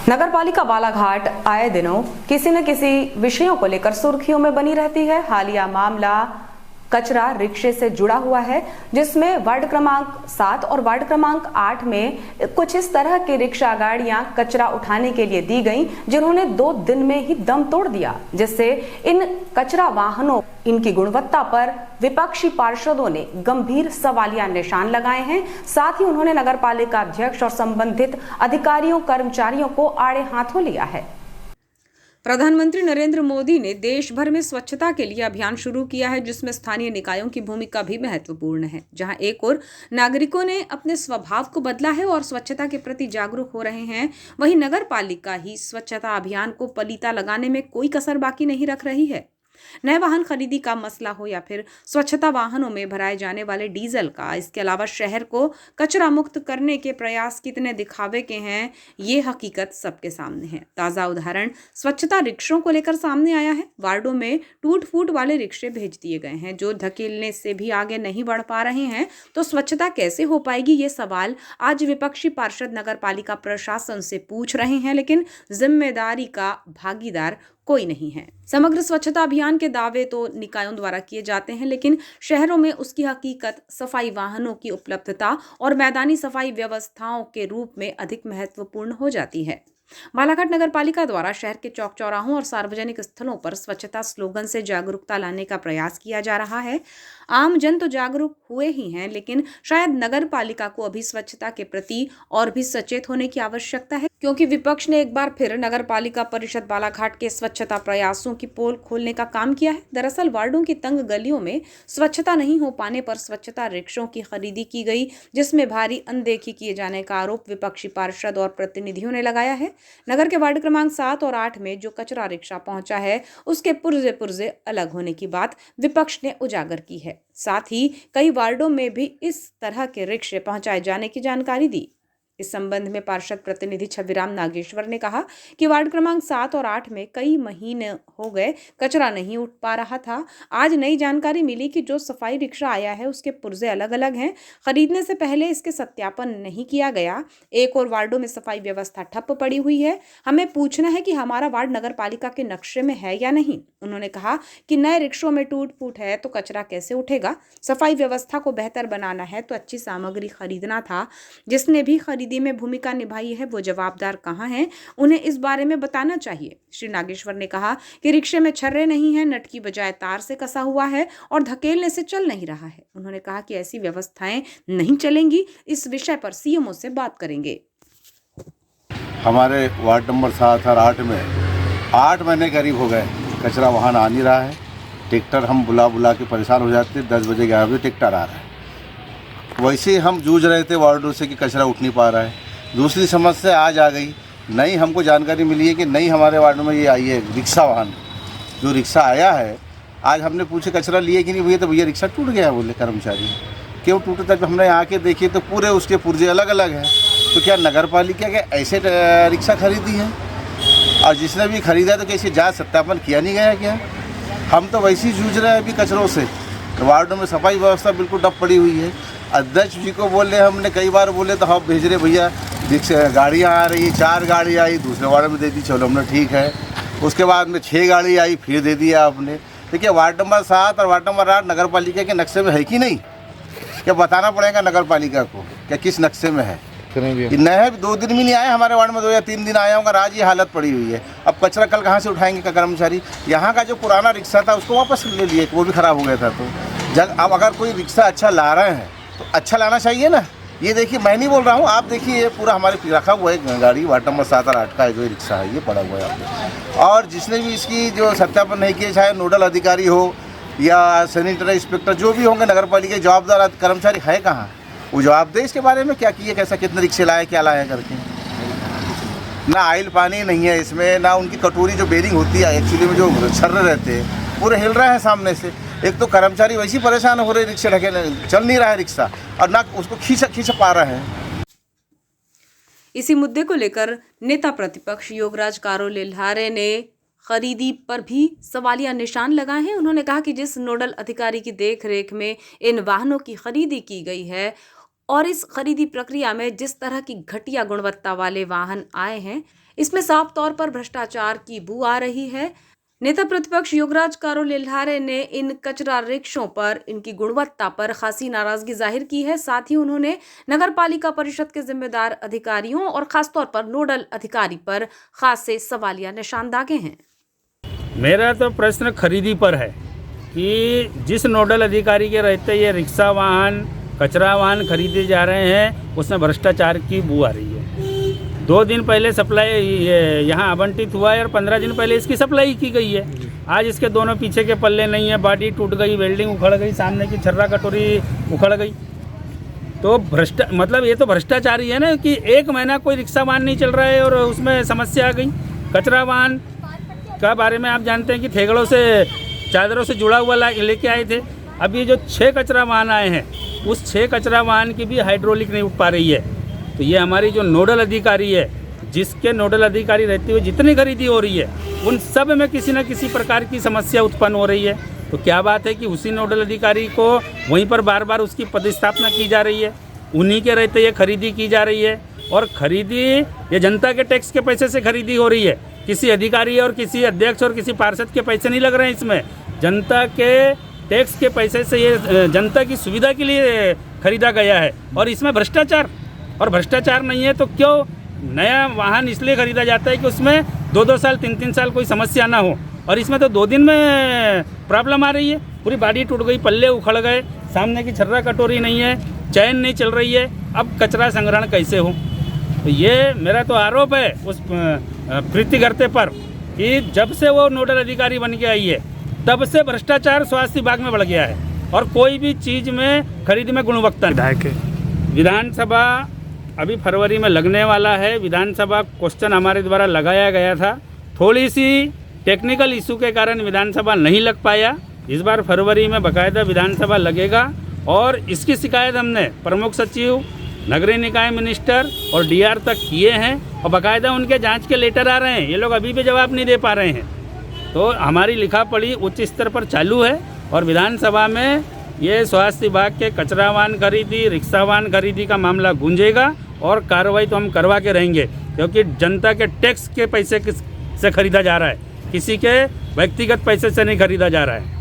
नगरपालिका बालाघाट आए दिनों किसी न किसी विषयों को लेकर सुर्खियों में बनी रहती है। हालिया मामला कचरा रिक्शे से जुड़ा हुआ है, जिसमें वार्ड क्रमांक 7 और वार्ड क्रमांक 8 में कुछ इस तरह की रिक्शा गाड़ियां कचरा उठाने के लिए दी गईं, जिन्होंने 2 दिन में ही दम तोड़ दिया, जिससे इन कचरा वाहनों इनकी गुणवत्ता पर विपक्षी पार्षदों ने गंभीर सवालिया निशान लगाए हैं। साथ ही उन्होंने नगरपालिका अध्यक्ष और संबंधित अधिकारियों कर्मचारियों को आड़े हाथों लिया है। प्रधानमंत्री नरेंद्र मोदी ने देश भर में स्वच्छता के लिए अभियान शुरू किया है, जिसमें स्थानीय निकायों की भूमिका भी महत्वपूर्ण है। जहां एक ओर नागरिकों ने अपने स्वभाव को बदला है और स्वच्छता के प्रति जागरूक हो रहे हैं, वहीं नगरपालिका ही स्वच्छता अभियान को पलीता लगाने में कोई कसर बाकी नहीं रख रही है। नए वाहन खरीदी का मसला हो या फिर स्वच्छता वाहनों में भराए जाने वाले डीजल का, इसके अलावा शहर को कचरा मुक्त करने के प्रयास कितने दिखावे के हैं, ये हकीकत सबके सामने है। ताजा उदाहरण स्वच्छता रिक्शों को लेकर सामने आया है। वार्डों में टूट फूट वाले रिक्शे भेज दिए गए हैं, जो धकेलने से भी आगे नहीं बढ़ पा रहे हैं। तो स्वच्छता कैसे हो पाएगी, ये सवाल आज विपक्षी पार्षद नगरपालिका प्रशासन से पूछ रहे हैं, लेकिन जिम्मेदारी का भागीदार कोई नहीं है। समग्र स्वच्छता अभियान के दावे तो निकायों द्वारा किए जाते हैं, लेकिन शहरों में उसकी हकीकत सफाई वाहनों की उपलब्धता और मैदानी सफाई व्यवस्थाओं के रूप में अधिक महत्वपूर्ण हो जाती है। बालाघाट नगरपालिका द्वारा शहर के चौक चौराहों और सार्वजनिक स्थलों पर स्वच्छता स्लोगन से जागरूकता लाने का प्रयास किया जा रहा है। आम जन तो जागरूक हुए ही हैं, लेकिन शायद नगरपालिका को अभी स्वच्छता के प्रति और भी सचेत होने की आवश्यकता है, क्योंकि विपक्ष ने एक बार फिर नगरपालिका परिषद बालाघाट के स्वच्छता प्रयासों की पोल खोलने का काम किया है। दरअसल वार्डों की तंग गलियों में स्वच्छता नहीं हो पाने पर स्वच्छता रिक्शों की खरीदी की गई, जिसमें भारी अनदेखी किए जाने का आरोप विपक्षी पार्षद और प्रतिनिधियों ने लगाया है। नगर के वार्ड क्रमांक 7 और 8 में जो कचरा रिक्शा पहुंचा है, उसके पुर्जे अलग होने की बात विपक्ष ने उजागर की है। साथ ही कई वार्डों में भी इस तरह के रिक्शे पहुंचाए जाने की जानकारी दी। इस संबंध में पार्षद प्रतिनिधि छविराम नागेश्वर ने कहा कि वार्ड क्रमांक 7 और 8 में कई महीने हो गए कचरा नहीं उठ पा रहा था। आज नई जानकारी मिली कि जो सफाई रिक्शा आया है, उसके पुर्जे अलग अलग हैं। खरीदने से पहले इसके सत्यापन नहीं किया गया। एक और वार्डों में सफाई व्यवस्था ठप पड़ी हुई है। हमें पूछना है कि हमारा वार्ड नगर पालिका के नक्शे में है या नहीं। उन्होंने कहा कि नए रिक्शों में टूट फूट है तो कचरा कैसे उठेगा। सफाई व्यवस्था को बेहतर बनाना है तो अच्छी सामग्री खरीदना था। जिसने भी खरीदी में भूमिका निभाई है, वो जवाबदार कहाँ हैं, उन्हें इस बारे में बताना चाहिए। श्री नागेश्वर ने कहा कि रिक्शे में छर्रे नहीं है, नट की बजाय तार से कसा हुआ है और धकेलने से चल नहीं रहा है। उन्होंने कहा कि ऐसी व्यवस्थाएं नहीं चलेंगी। इस विषय पर सीएमओ से बात करेंगे। हमारे वार्ड नंबर 7 और 8 में 8 महीने करीब हो गए कचरा वाहन आ नहीं रहा है। ट्रैक्टर हम बुला के परेशान हो जाते, 10 बजे 11 बजे ट्रैक्टर आ रहा है। वैसे हम जूझ रहे थे वार्डों से कि कचरा उठ नहीं पा रहा है। दूसरी समस्या आज आ गई, नई हमको जानकारी मिली है कि नई हमारे वार्ड में ये आई है रिक्शा वाहन। जो रिक्शा आया है, आज हमने पूछे कचरा लिए कि नहीं भैया, तो भैया रिक्शा टूट गया। बोले कर्मचारी क्यों टूटा? जब हमने यहाँ के देखिए तो पूरे उसके पुर्जे अलग अलग हैं। तो क्या नगर पालिका के ऐसे रिक्शा खरीदी है? और जिसने भी खरीदा तो कैसे जांच सत्यापन किया नहीं गया क्या? हम तो वैसे ही जूझ रहे हैं अभी कचरों से। वार्डों में सफाई व्यवस्था बिल्कुल डब पड़ी हुई है। अध्यक्ष जी को बोले, हमने कई बार बोले तो हम भेज रहे भैया गाड़ियाँ आ रही, 4 गाड़ी आई, दूसरे वार्ड में दे दी, चलो हमने ठीक है। उसके बाद में 6 गाड़ी आई, फिर दे दिया आपने। देखिए वार्ड नंबर 7 और वार्ड नंबर 8 नगर पालिका के नक्शे में है कि नहीं? क्या बताना पड़ेगा नगर पालिका को क्या किस नक्शे में है? नए 2 दिन भी नहीं आए हमारे वार्ड में, 2 या 3 दिन आया होगा। आज ये हालत पड़ी हुई है। अब कचरा कल कहाँ से उठाएंगे का कर्मचारी? यहाँ का जो पुराना रिक्शा था उसको वापस ले लिए, वो भी ख़राब हो गया था। तो अब अगर कोई रिक्शा अच्छा ला रहे हैं तो अच्छा लाना चाहिए ना। ये देखिए, मैं नहीं बोल रहा हूँ, आप देखिए ये पूरा हमारे रखा हुआ है गाड़ी। वार्ड नंबर 7 और 8 का जो रिक्शा है ये पड़ा हुआ है आपने। और जिसने भी इसकी जो सत्यापन नहीं किया, चाहे नोडल अधिकारी हो या सैनिटरी इंस्पेक्टर, जो भी होंगे नगर पालिका के जवाबदार कर्मचारी है कहाँ? वो जवाब दे इसके बारे में, क्या किए, कैसा, कितने रिक्शे लाए, क्या लाए करके। ना आयल पानी नहीं है इसमें, ना उनकी कटोरी जो बेरिंग होती है एक्चुअली में जो छर्रे रहते हैं पूरे हिल रहे हैं सामने से। एक तो कर्मचारी वैसे परेशान हो रहे, रिक्शे ढके चल नहीं रहा है रिक्शा, और ना उसको खींच पा रहे हैं। इसी मुद्दे को लेकर नेता प्रतिपक्ष योगराज कारोलेल्हारे ने खरीदी पर भी सवालिया निशान लगाए हैं। उन्होंने कहा कि जिस नोडल अधिकारी की देखरेख में इन वाहनों की खरीदी की गई है और इस खरीदी प्रक्रिया में जिस तरह की घटिया गुणवत्ता वाले वाहन आए हैं, इसमें साफ तौर पर भ्रष्टाचार की बू आ रही है। नेता प्रतिपक्ष योगराज कारो लिल्हारे ने इन कचरा रिक्शों पर इनकी गुणवत्ता पर खासी नाराजगी जाहिर की है। साथ ही उन्होंने नगर पालिका परिषद के जिम्मेदार अधिकारियों और खासतौर पर नोडल अधिकारी पर खासे सवालिया निशान दागे हैं। मेरा तो प्रश्न खरीदी पर है कि जिस नोडल अधिकारी के रहते ये रिक्शा वाहन कचरा वाहन खरीदे जा रहे हैं उसमें भ्रष्टाचार की बू आ रही है। 2 दिन पहले सप्लाई यहाँ आवंटित हुआ है और 15 दिन पहले इसकी सप्लाई की गई है। आज इसके दोनों पीछे के पल्ले नहीं है, बॉडी टूट गई, वेल्डिंग उखड़ गई, सामने की छर्रा कटोरी उखड़ गई। तो मतलब ये तो भ्रष्टाचार ही है ना कि 1 महीना कोई रिक्शा वाहन नहीं चल रहा है और उसमें समस्या आ गई। कचरा वाहन का बारे में आप जानते हैं कि थेगड़ों से चादरों से जुड़ा हुआ लेके आए थे। अब ये जो 6 कचरा वाहन आए हैं उस 6 कचरा वाहन की भी हाइड्रोलिक नहीं उठ पा रही है। तो ये हमारी जो नोडल अधिकारी है, जिसके नोडल अधिकारी रहते हुए जितनी खरीदी हो रही है उन सब में किसी न किसी प्रकार की समस्या उत्पन्न हो रही है। तो क्या बात है कि उसी नोडल अधिकारी को वहीं पर बार बार उसकी पदस्थापना की जा रही है, उन्हीं के रहते ये खरीदी की जा रही है। और खरीदी ये जनता के टैक्स के पैसे से खरीदी हो रही है, किसी अधिकारी और किसी अध्यक्ष और किसी पार्षद के पैसे नहीं लग रहे हैं इसमें। जनता के टैक्स के पैसे से ये जनता की सुविधा के लिए खरीदा गया है। और इसमें भ्रष्टाचार नहीं है तो क्यों नया वाहन इसलिए खरीदा जाता है कि उसमें 2-2 साल 3-3 साल कोई समस्या ना हो। और इसमें तो 2 दिन में प्रॉब्लम आ रही है, पूरी बॉडी टूट गई, पल्ले उखड़ गए, सामने की छर्रा कटोरी नहीं है, चैन नहीं चल रही है। अब कचरा संग्रहण कैसे हो? तो ये मेरा तो आरोप है उस प्रीतिगर्ते पर कि जब से वो नोडल अधिकारी बन के आई है तब से भ्रष्टाचार स्वास्थ्य विभाग में बढ़ गया है और कोई भी चीज़ में खरीद में गुणवत्ता नहीं। विधानसभा अभी फरवरी में लगने वाला है। विधानसभा क्वेश्चन हमारे द्वारा लगाया गया था, थोड़ी सी टेक्निकल इशू के कारण विधानसभा नहीं लग पाया। इस बार फरवरी में बाकायदा विधानसभा लगेगा और इसकी शिकायत हमने प्रमुख सचिव, नगरीय निकाय मिनिस्टर और डीआर तक किए हैं और बाकायदा उनके जांच के लेटर आ रहे हैं। ये लोग अभी भी जवाब नहीं दे पा रहे हैं। तो हमारी लिखा पढ़ी उच्च स्तर पर चालू है और विधानसभा में ये स्वास्थ्य विभाग के कचरा वाहन खरीदी, रिक्शा वाहन खरीदी का मामला गूंजेगा और कार्रवाई तो हम करवा के रहेंगे, क्योंकि जनता के टैक्स के पैसे से खरीदा जा रहा है, किसी के व्यक्तिगत पैसे से नहीं खरीदा जा रहा है।